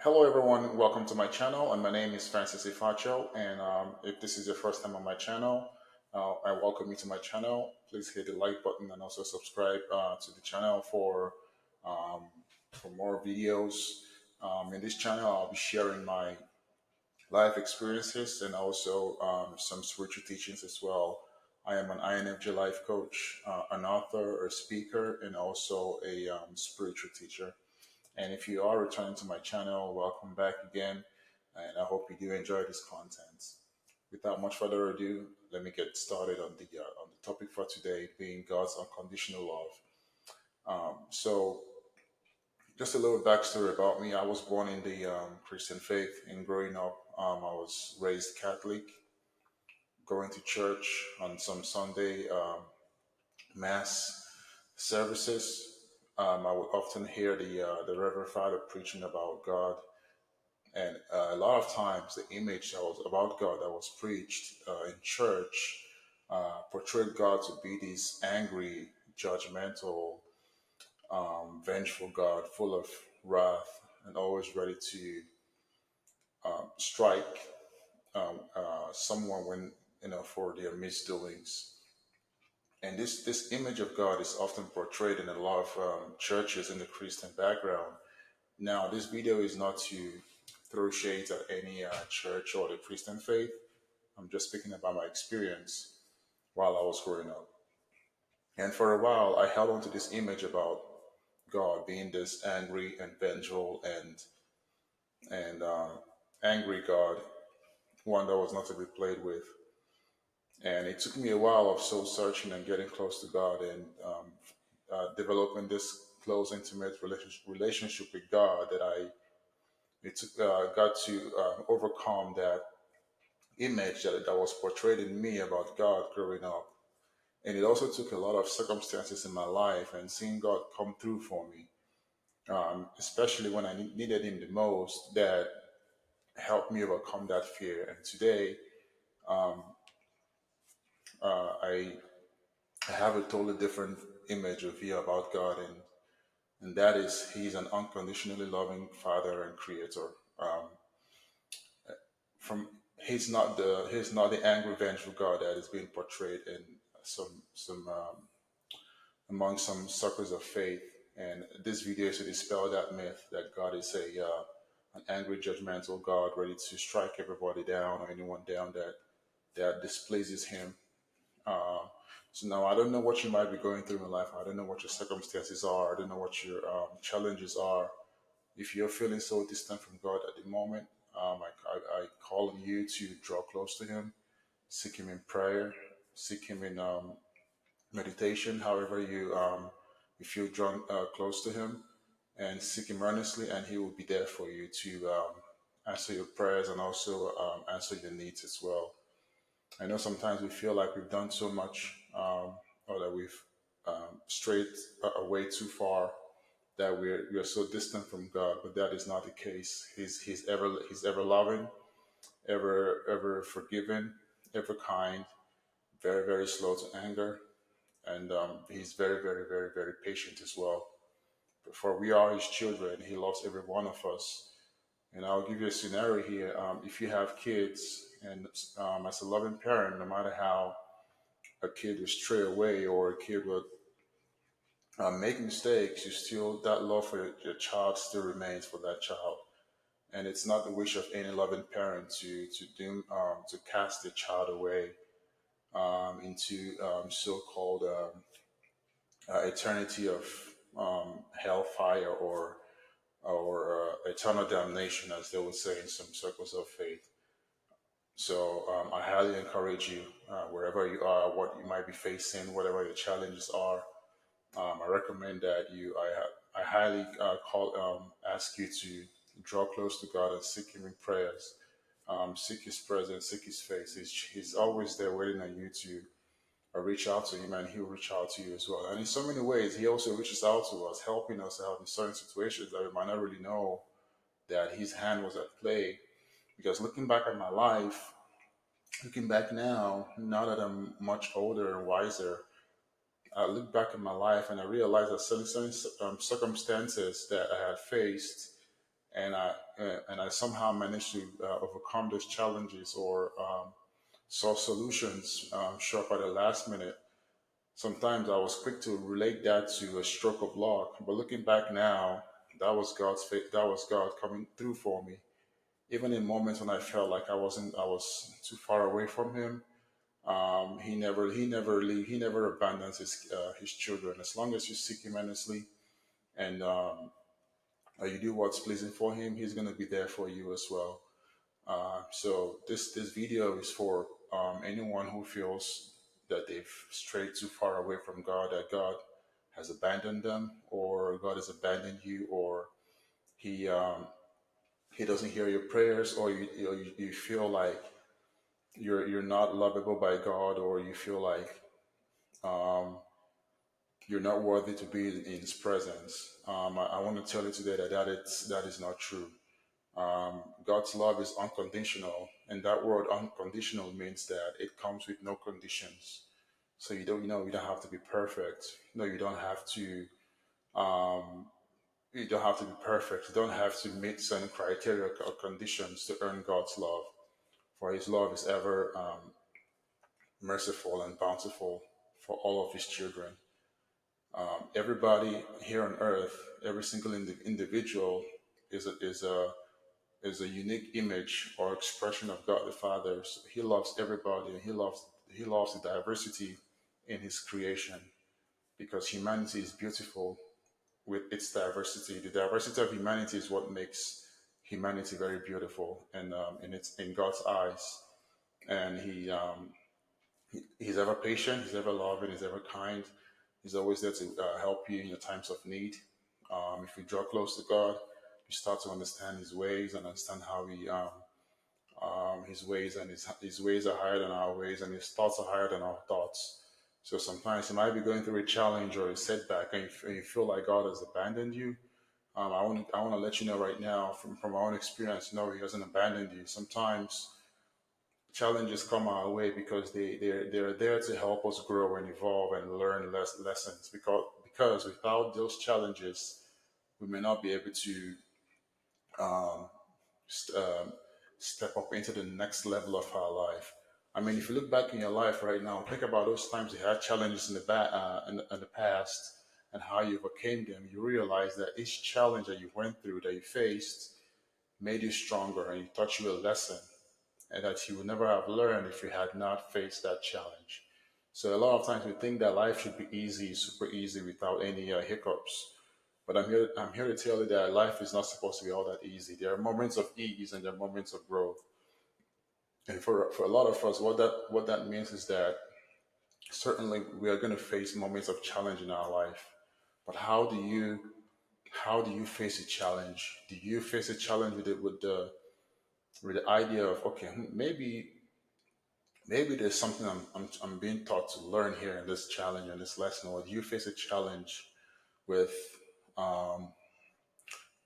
Hello everyone, welcome to my channel and my name is Ifeacho, and if this is your first time on my channel, I welcome you to my channel. Please hit the like button and also subscribe to the channel um, for more videos. In this channel I'll be sharing my life experiences and also some spiritual teachings as well. I am an INFJ life coach, an author, a speaker, and also a spiritual teacher. And if you are returning to my channel, welcome back again. And I hope you do enjoy this content. Without much further ado, let me get started on the topic for today, being God's unconditional love. So, just a little backstory about me. I was born in the Christian faith, and growing up, I was raised Catholic, going to church on some Sunday mass services. I would often hear the Reverend Father preaching about God. And a lot of times, the image that was about God that was preached in church portrayed God to be this angry, judgmental, vengeful God, full of wrath and always ready to strike someone when for their misdoings. And this image of God is often portrayed in a lot of churches in the Christian background. Now, this video is not to throw shades at any church or the Christian faith. I'm just speaking about my experience while I was growing up. And for a while, I held on to this image about God being this angry and vengeful and angry God, one that was not to be played with. And it took me a while of soul searching and getting close to God and developing this close, intimate relationship with God that got to overcome that image that was portrayed in me about God growing up. And it also took a lot of circumstances in my life and seeing God come through for me, especially when I needed Him the most, that helped me overcome that fear. And today, um, I have a totally different image of view about God, and that is He's an unconditionally loving Father and Creator. Um, from He's not the angry, vengeful God that is being portrayed in some among some circles of faith. And this video is to dispel that myth that God is a an angry, judgmental God ready to strike everybody down or anyone down that displeases Him. Uh, so now I don't know what you might be going through in life. I don't know what your circumstances are. I don't know what your challenges are. If you're feeling so distant from God at the moment, I call on you to draw close to Him, seek Him in prayer, seek Him in meditation, however you feel drawn close to Him, and seek Him earnestly, and He will be there for you to answer your prayers and also answer your needs as well. I know sometimes we feel like we've done so much, or that we've strayed away too far, that we're so distant from God, but that is not the case. He's ever loving, ever forgiving, ever kind, very slow to anger, and He's very patient as well. For we are His children, He loves every one of us. And I'll give you a scenario here. If you have kids, and as a loving parent, no matter how a kid will stray away or a kid will make mistakes, you still that love for your child still remains for that child. And it's not the wish of any loving parent to cast their child away into so-called eternity of hellfire or eternal damnation, as they would say in some circles of faith. So I highly encourage you, wherever you are, what you might be facing, whatever your challenges are. I recommend that I highly ask you to draw close to God and seek Him in prayers. Seek His presence, seek His face. He's always there waiting on you to reach out to Him, and He'll reach out to you as well. And in so many ways, He also reaches out to us, helping us out in certain situations that we might not really know that His hand was at play. Because looking back at my life, looking back now that I'm much older and wiser, I look back at my life and I realize that certain circumstances that I had faced and I somehow managed to overcome those challenges or saw solutions show up at the last minute. Sometimes I was quick to relate that to a stroke of luck, but looking back now, that was God coming through for me. Even in moments when I felt like I was too far away from Him, he never abandons his children. As long as you seek Him earnestly and you do what's pleasing for Him, He's gonna be there for you as well. So this video is for anyone who feels that they've strayed too far away from God, that God has abandoned them, or God has abandoned you, or He He doesn't hear your prayers, or you feel like you're not lovable by God, or you feel like um, you're not worthy to be in His presence. I want to tell you today that that is not true. God's love is unconditional, and that word unconditional means that it comes with no conditions. So you don't have to be perfect. No, um, you don't have to be perfect. You don't have to meet certain criteria or conditions to earn God's love. For His love is ever merciful and bountiful for all of His children. Everybody here on earth, every single individual is a unique image or expression of God the Father. So He loves everybody, and He loves the diversity in His creation because humanity is beautiful with its diversity. The diversity of humanity is what makes humanity very beautiful, and it's in God's eyes. And He's ever patient, He's ever loving, He's ever kind. He's always there to help you in your times of need. If you draw close to God, you start to understand His ways and understand how His ways and his ways are higher than our ways, and His thoughts are higher than our thoughts. So sometimes you might be going through a challenge or a setback, and you feel like God has abandoned you. I want to let you know right now, from my own experience, no, He hasn't abandoned you. Sometimes challenges come our way because they're there to help us grow and evolve and learn lessons. Because without those challenges, we may not be able to um, st- um, step up into the next level of our life. I mean, if you look back in your life right now, think about those times you had challenges in the past and how you overcame them. You realize that each challenge that you went through, that you faced, made you stronger and it taught you a lesson, and that you would never have learned if you had not faced that challenge. So a lot of times we think that life should be easy, super easy, without any hiccups. But I'm here to tell you that life is not supposed to be all that easy. There are moments of ease and there are moments of growth. And for a lot of us, what that means is that certainly we are going to face moments of challenge in our life. But how do you face a challenge? Do you face a challenge with the idea of, okay, maybe there's something I'm being taught to learn here in this challenge and this lesson, or do you face a challenge with um,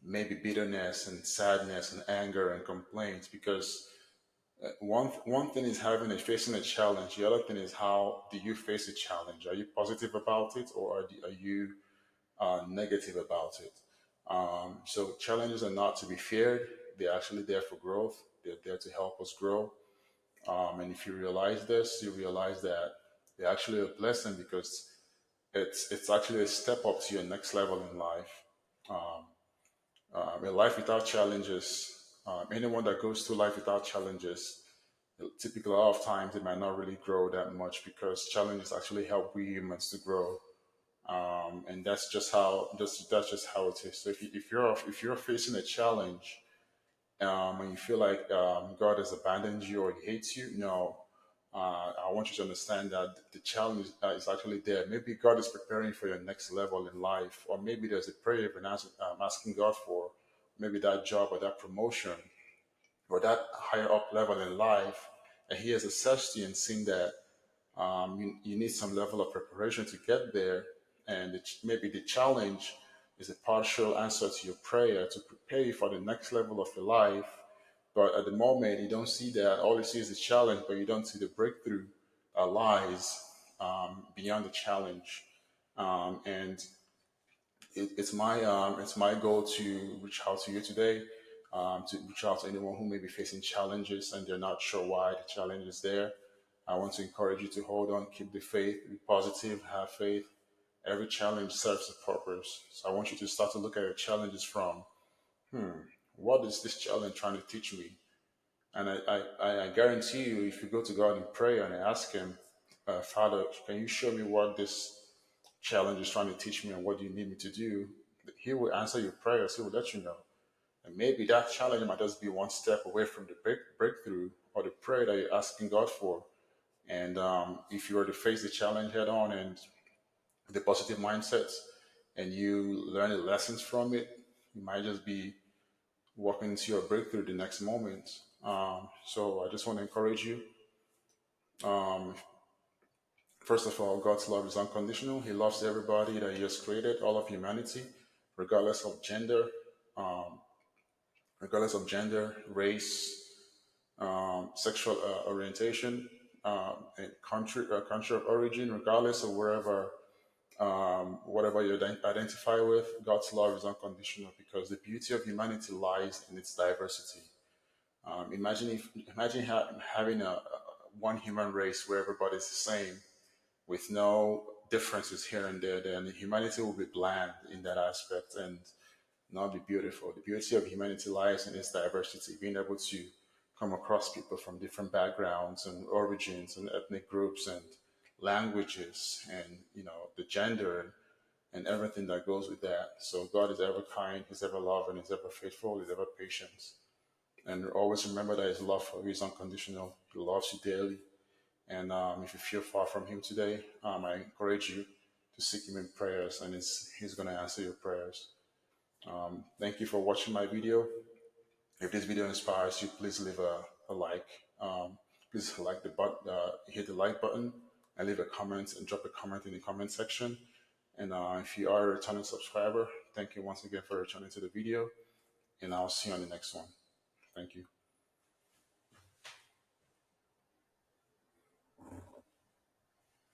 maybe bitterness and sadness and anger and complaints? Because one thing is having a facing a challenge. The other thing is, how do you face a challenge? Are you positive about it, or are you negative about it? So challenges are not to be feared. They're actually there for growth. They're there to help us grow. And if you realize this, you realize that they're actually a blessing because it's actually a step up to your next level in life. Um, a life without challenges, anyone that goes through life without challenges, typically a lot of times they might not really grow that much because challenges actually help we humans to grow. And that's just how it is. So if you're facing a challenge, and you feel like God has abandoned you or He hates you, no. I want you to understand that the challenge is actually there. Maybe God is preparing for your next level in life, or maybe there's a prayer you've been asking God for, maybe that job or that promotion or that higher up level in life, and He has assessed you and seen that you need some level of preparation to get there, and maybe the challenge is a partial answer to your prayer to prepare you for the next level of your life. But at the moment, you don't see that. All you see is the challenge, but you don't see the breakthrough lies beyond the challenge. And it's my goal to reach out to you today, to reach out to anyone who may be facing challenges and they're not sure why the challenge is there. I want to encourage you to hold on, keep the faith, be positive, have faith. Every challenge serves a purpose. So I want you to start to look at your challenges from, what is this challenge trying to teach me? And I guarantee you, if you go to God in prayer and ask Him, Father, can you show me what this challenge is trying to teach me and what do you need me to do? He will answer your prayers. He will let you know. And maybe that challenge might just be one step away from the breakthrough or the prayer that you're asking God for. And if you were to face the challenge head on and the positive mindsets and you learn the lessons from it, you might just be walking into your breakthrough the next moment. So I just want to encourage you. Um, First of all, God's love is unconditional. He loves everybody that He has created, all of humanity, regardless of gender, um, race, sexual orientation, and country of origin, regardless of wherever, whatever you identify with. God's love is unconditional because the beauty of humanity lies in its diversity. Imagine having one human race where everybody's the same with no differences here and there, then humanity will be bland in that aspect and not be beautiful. The beauty of humanity lies in its diversity, being able to come across people from different backgrounds and origins and ethnic groups and languages and the gender and everything that goes with that. So God is ever kind, He's ever loving, He's ever faithful, He's ever patient. And always remember that His love for you is unconditional. He loves you daily. And if you feel far from Him today, I encourage you to seek Him in prayers, and He's going to answer your prayers. Thank you for watching my video. If this video inspires you, please leave a like. Please like the hit the like button, and leave a comment and drop a comment in the comment section. And if you are a returning subscriber, thank you once again for returning to the video, and I'll see you on the next one. Thank you.